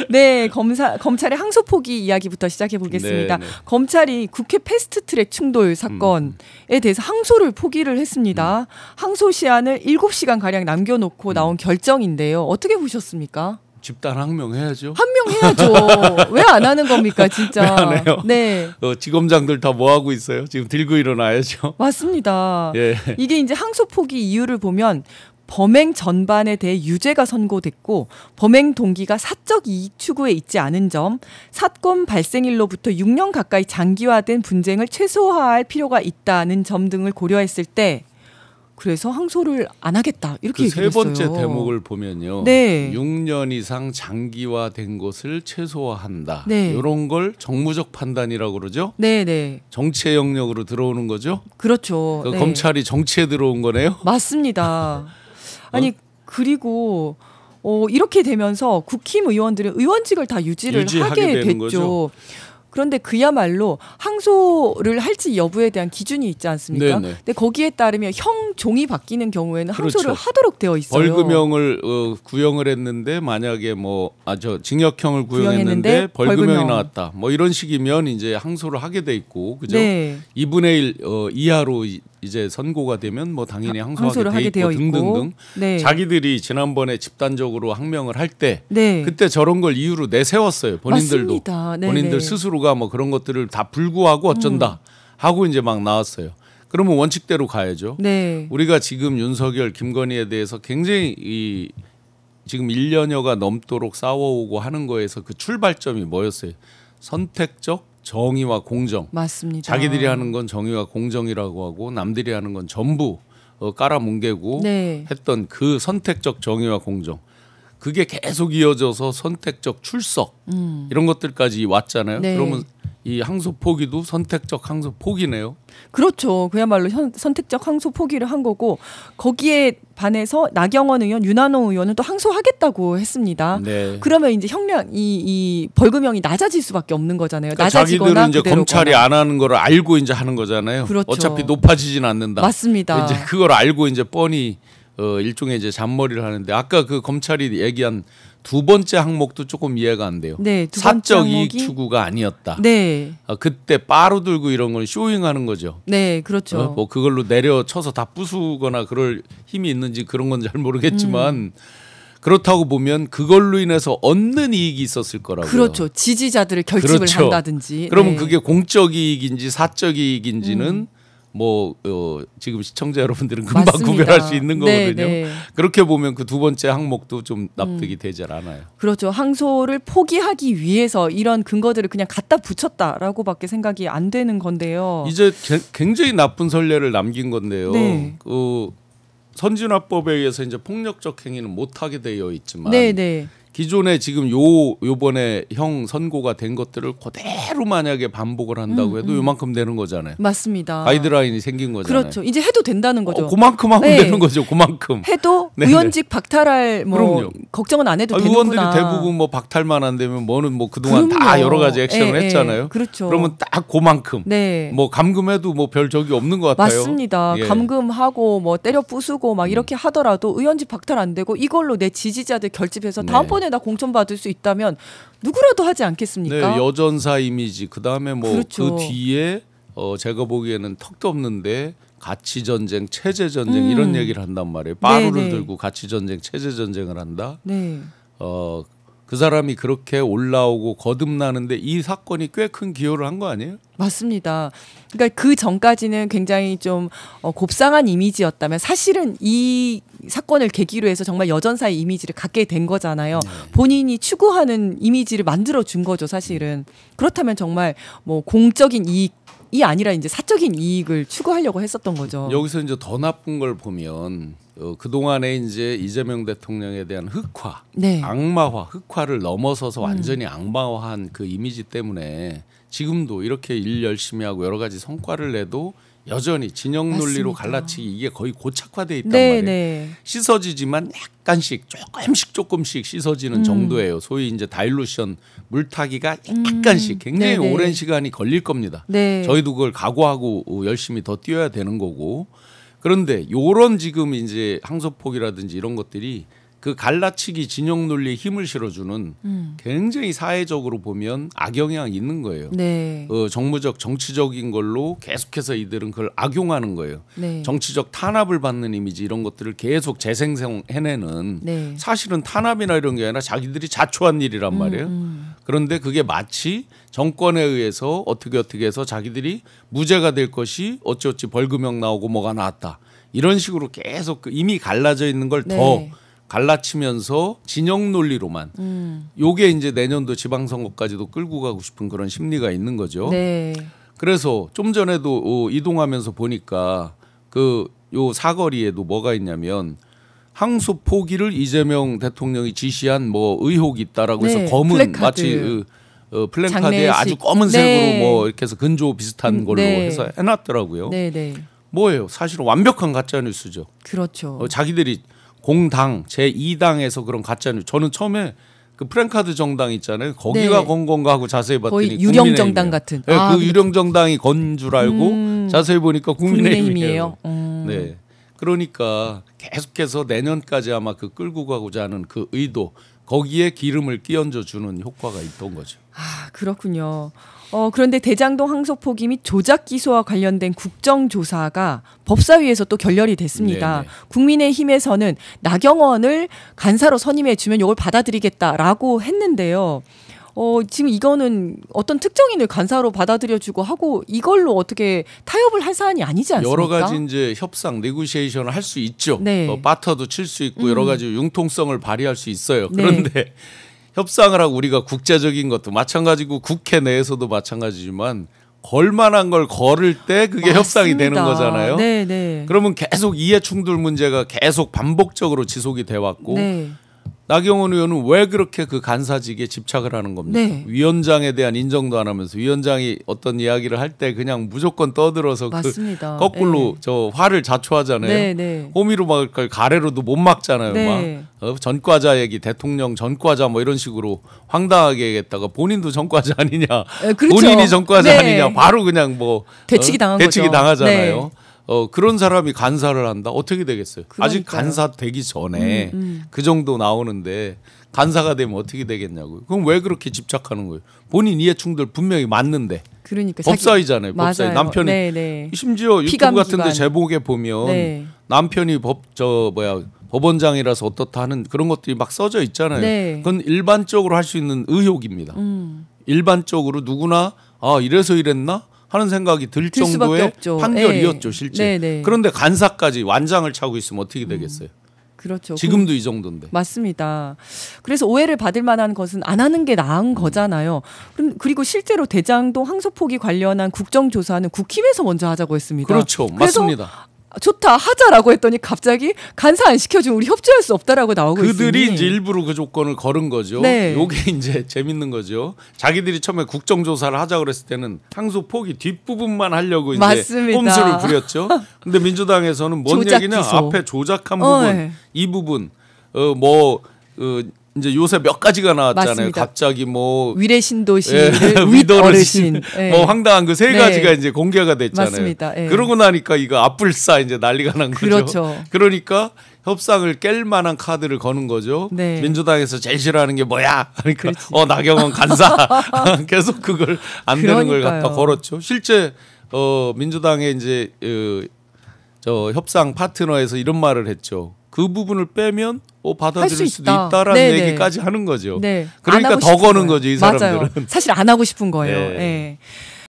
네, 검찰의 항소 포기 이야기부터 시작해 보겠습니다. 네, 네. 검찰이 국회 패스트트랙 충돌 사건에 대해서 항소를 포기를 했습니다. 항소 시한을 7시간 가량 남겨놓고 나온 결정인데요. 어떻게 보셨습니까? 집단 항명해야죠. 항명해야죠. 왜 안 하는 겁니까, 진짜? 왜 안 해요? 네. 지검장들 다 뭐 하고 있어요? 지금 들고 일어나야죠. 맞습니다. 예. 이게 이제 항소 포기 이유를 보면 범행 전반에 대해 유죄가 선고됐고 범행 동기가 사적 이익 추구에 있지 않은 점, 사건 발생일로부터 6년 가까이 장기화된 분쟁을 최소화할 필요가 있다는 점 등을 고려했을 때 그래서 항소를 안 하겠다 이렇게 그 세 얘기했어요. 번째 대목을 보면요. 네. 6년 이상 장기화된 것을 최소화한다. 네. 이런 걸 정무적 판단이라고 그러죠. 네네. 정치의 영역으로 들어오는 거죠. 그렇죠. 네. 검찰이 정치에 들어온 거네요. 맞습니다. 아니 그리고 이렇게 되면서 국힘 의원들은 의원직을 다 유지를 하게 됐죠. 거죠. 그런데 그야말로 항소를 할지 여부에 대한 기준이 있지 않습니까? 네네. 근데 거기에 따르면 형 종이 바뀌는 경우에는 그렇죠. 항소를 하도록 되어 있어요. 벌금형을 구형을 했는데 만약에 징역형을 구형했는데 벌금형이 나왔다. 뭐 이런 식이면 이제 항소를 하게 돼 있고, 그죠? 네. 2분의 1 이하로 이제 선고가 되면 뭐 당연히 항소하게 돼 있고 등등등. 네. 자기들이 지난번에 집단적으로 항명을 할 때 네. 그때 저런 걸 이유로 내세웠어요. 본인들도. 맞습니다. 본인들 스스로가 뭐 그런 것들을 다 불구하고 어쩐다 하고 이제 막 나왔어요. 그러면 원칙대로 가야죠. 네. 우리가 지금 윤석열, 김건희에 대해서 굉장히 지금 1년여가 넘도록 싸워오고 하는 거에서 그 출발점이 뭐였어요? 선택적 정의와 공정. 맞습니다. 자기들이 하는 건 정의와 공정이라고 하고 남들이 하는 건 전부 깔아뭉개고 네. 했던 그 선택적 정의와 공정. 그게 계속 이어져서 선택적 출석 이런 것들까지 왔잖아요. 네. 그러면 이 항소 포기도 선택적 항소 포기네요. 그렇죠. 그야말로 선택적 항소 포기를 한 거고 거기에 반해서 나경원 의원, 윤한홍 의원은 또 항소하겠다고 했습니다. 네. 그러면 이제 형량 이 벌금형이 낮아질 수밖에 없는 거잖아요. 그러니까 낮아지거나 자기들은 이제 그대로거나. 검찰이 안 하는 걸 알고 이제 하는 거잖아요. 그렇죠. 어차피 높아지진 않는다. 맞습니다. 이제 그걸 알고 이제 뻔히 일종의 이제 잔머리를 하는데 아까 그 검찰이 얘기한 두 번째 항목도 조금 이해가 안 돼요. 네, 두 번째 사적 항목이... 이익 추구가 아니었다. 네. 그때 바로 들고 이런 걸 쇼잉하는 거죠. 네, 그렇죠. 뭐 그걸로 내려쳐서 다 부수거나 그럴 힘이 있는지 그런 건 잘 모르겠지만 그렇다고 보면 그걸로 인해서 얻는 이익이 있었을 거라고요. 그렇죠. 지지자들을 결집을 그렇죠. 한다든지. 그러면 네. 그게 공적 이익인지 사적 이익인지는 지금 시청자 여러분들은 금방 맞습니다. 구별할 수 있는 거거든요. 네, 네. 그렇게 보면 그 두 번째 항목도 좀 납득이 되질 않아요. 그렇죠. 항소를 포기하기 위해서 이런 근거들을 그냥 갖다 붙였다라고밖에 생각이 안 되는 건데요. 이제 굉장히 나쁜 선례를 남긴 건데요. 네. 선진화법에 의해서 이제 폭력적 행위는 못 하게 되어 있지만 네, 네. 기존에 지금 요번에 형 선고가 된 것들을 그대로 만약에 반복을 한다고 해도 요만큼 되는 거잖아요. 맞습니다. 가이드라인이 생긴 거잖아요. 그렇죠. 이제 해도 된다는 거죠. 그만큼 하면 네. 되는 거죠. 그만큼. 해도 네네. 의원직 박탈할 그럼요. 걱정은 안 해도 되는구나. 의원들이 대부분 뭐 박탈만 안 되면 뭐는 뭐 그동안 그럼요. 다 여러 가지 액션을 했잖아요. 그렇죠. 그러면 딱 그만큼. 네. 뭐 감금해도 뭐 별 적이 없는 것 같아요. 맞습니다. 예. 감금하고 뭐 때려 부수고 막 이렇게 하더라도 의원직 박탈 안 되고 이걸로 내 지지자들 결집해서 네. 다음번에 나 공천 받을 수 있다면 누구라도 하지 않겠습니까? 네, 여전사 이미지 그다음에 뭐 그렇죠. 그 뒤에 제가 보기에는 턱도 없는데 가치 전쟁, 체제 전쟁 이런 얘기를 한단 말이에요. 빠루를 네. 들고 가치 전쟁, 체제 전쟁을 한다. 네. 그 사람이 그렇게 올라오고 거듭나는데 이 사건이 꽤 큰 기여를 한 거 아니에요? 맞습니다. 그러니까 그 전까지는 굉장히 좀 곱상한 이미지였다면 사실은 이 사건을 계기로 해서 정말 여전사의 이미지를 갖게 된 거잖아요. 본인이 추구하는 이미지를 만들어 준 거죠, 사실은. 그렇다면 정말 뭐 공적인 이익이 아니라 이제 사적인 이익을 추구하려고 했었던 거죠. 여기서 이제 더 나쁜 걸 보면 그동안에 이제 이재명 대통령에 대한 흑화, 네. 악마화, 흑화를 넘어서서 완전히 악마화한 그 이미지 때문에 지금도 이렇게 일 열심히 하고 여러 가지 성과를 내도 여전히 진영 논리로 맞습니다. 갈라치기 이게 거의 고착화돼 있단 네, 말이에요. 네. 씻어지지만 약간씩 조금씩 씻어지는 정도예요. 소위 이제 다일루션 물타기가 약간씩 굉장히 네네. 오랜 시간이 걸릴 겁니다. 네. 저희도 그걸 각오하고 열심히 더 뛰어야 되는 거고. 그런데 요런 지금 이제 항소폭이라든지 이런 것들이 그 갈라치기 진영 논리에 힘을 실어주는 굉장히 사회적으로 보면 악영향이 있는 거예요. 네. 정무적 정치적인 걸로 계속해서 이들은 그걸 악용하는 거예요. 네. 정치적 탄압을 받는 이미지 이런 것들을 계속 재생해내는 네. 사실은 탄압이나 이런 게 아니라 자기들이 자초한 일이란 말이에요. 그런데 그게 마치 정권에 의해서 어떻게 해서 자기들이 무죄가 될 것이 어찌어찌 벌금형 나오고 뭐가 나왔다. 이런 식으로 계속 이미 갈라져 있는 걸 더 네. 갈라치면서 진영 논리로만 요게 이제 내년도 지방선거까지도 끌고 가고 싶은 그런 심리가 있는 거죠. 네. 그래서 좀 전에도 이동하면서 보니까 그 요 사거리에도 뭐가 있냐면 항소 포기를 이재명 대통령이 지시한 뭐 의혹이 있다라고 해서 네, 검은 플래카드. 마치 플랜카드에 장례식. 아주 검은색으로 네. 뭐 이렇게 해서 근조 비슷한 걸로 네. 해서 해놨더라고요. 네, 네. 뭐예요? 사실은 완벽한 가짜 뉴스죠. 그렇죠. 자기들이 공당 제2당에서 그런 가짜 뉴스. 저는 처음에 그 플랜카드 정당 있잖아요. 거기가 네. 건 건가 하고 자세히 봤더니 거의 유령 국민의힘이에요. 정당 같은. 네, 아, 그 유령 정당이 건 줄 알고 자세히 보니까 국민의힘이에요. 국민의힘이에요. 네. 그러니까 계속해서 내년까지 아마 그 끌고 가고자 하는 그 의도 거기에 기름을 끼얹어 주는 효과가 있던 거죠. 아, 그렇군요. 그런데 대장동 항소 포기 및 조작 기소와 관련된 국정조사가 법사위에서 또 결렬이 됐습니다. 네네. 국민의힘에서는 나경원을 간사로 선임해 주면 이걸 받아들이겠다라고 했는데요. 지금 이거는 어떤 특정인을 간사로 받아들여주고 하고 이걸로 어떻게 타협을 할 사안이 아니지 않습니까? 여러 가지 이제 협상, 네고시에이션을 할 수 있죠. 네. 바터도 칠 수 있고 여러 가지 융통성을 발휘할 수 있어요. 네. 그런데 협상을 하고 우리가 국제적인 것도 마찬가지고 국회 내에서도 마찬가지지만 걸만한 걸 걸을 때 그게 맞습니다. 협상이 되는 거잖아요. 네, 네. 그러면 계속 이해 충돌 문제가 계속 반복적으로 지속이 돼 왔고 네. 나경원 의원은 왜 그렇게 그 간사직에 집착을 하는 겁니까? 네. 위원장에 대한 인정도 안 하면서 위원장이 어떤 이야기를 할 때 그냥 무조건 떠들어서 맞습니다. 그 거꾸로 네. 저 화를 자초하잖아요. 네, 네. 호미로 막을 걸 가래로도 못 막잖아요. 네. 전과자 얘기, 대통령 전과자 뭐 이런 식으로 황당하게 얘기했다가 본인도 전과자 아니냐, 그렇죠. 본인이 전과자 네. 아니냐, 바로 그냥 뭐 대치기 당한 대치기 거죠. 당하잖아요. 네. 그런 사람이 간사를 한다? 어떻게 되겠어요? 아직 그러니까요. 간사 되기 전에 그 정도 나오는데 간사가 되면 어떻게 되겠냐고요. 그럼 왜 그렇게 집착하는 거예요? 본인 이해 충돌 분명히 맞는데. 그러니까 법사위잖아요. 법사위. 맞아요. 남편이 네, 네. 심지어 유튜브 피감 같은데 기관. 제목에 보면 네. 남편이 법원장이라서 어떻다 하는 그런 것들이 막 써져 있잖아요. 네. 그건 일반적으로 할 수 있는 의혹입니다. 일반적으로 누구나 이래서 이랬나 하는 생각이 들 들 수밖에 정도의 없죠. 판결이었죠, 네. 실제. 네, 네. 그런데 간사까지 완장을 차고 있으면 어떻게 되겠어요? 그렇죠. 지금도 이 정도인데. 맞습니다. 그래서 오해를 받을 만한 것은 안 하는 게 나은 거잖아요. 그리고 실제로 대장동 항소 포기 관련한 국정조사는 국힘에서 먼저 하자고 했습니다. 그렇죠. 그래서 맞습니다. 좋다 하자라고 했더니 갑자기 간사 안 시켜주면 우리 협조할 수 없다라고 나오고 그들이 있으니. 이제 일부러 그 조건을 걸은 거죠. 네. 요게 이제 재밌는 거죠. 자기들이 처음에 국정조사를 하자 그랬을 때는 항소 포기 뒷부분만 하려고 이제 맞습니다. 꼼수를 부렸죠. 근데 민주당에서는 뭔 조작 얘기냐? 기소. 앞에 조작한 부분, 네. 이 부분, 이제 요새 몇 가지가 나왔잖아요. 맞습니다. 갑자기 뭐 위례 신도시를 윗 윗어르신, 어르신. 예. 뭐 황당한 그 세 네. 가지가 이제 공개가 됐잖아요. 맞습니다. 예. 그러고 나니까 이거 앞불싸 이제 난리가 난 거죠. 그렇죠. 그러니까 협상을 깰 만한 카드를 거는 거죠. 네. 민주당에서 제일 싫어하는 게 뭐야? 그러니까 그렇지. 나경원 간사 계속 그걸 안 되는 걸 갖다 그러니까요. 걸었죠. 실제 민주당의 이제 저 협상 파트너에서 이런 말을 했죠. 그 부분을 빼면 받아들일 수 수도 있다. 있다라는 네네. 얘기까지 하는 거죠. 네. 안 그러니까 하고 더 싶은 거는 거예요. 거죠, 이 맞아요. 사람들은. 사실 안 하고 싶은 거예요. 네. 예.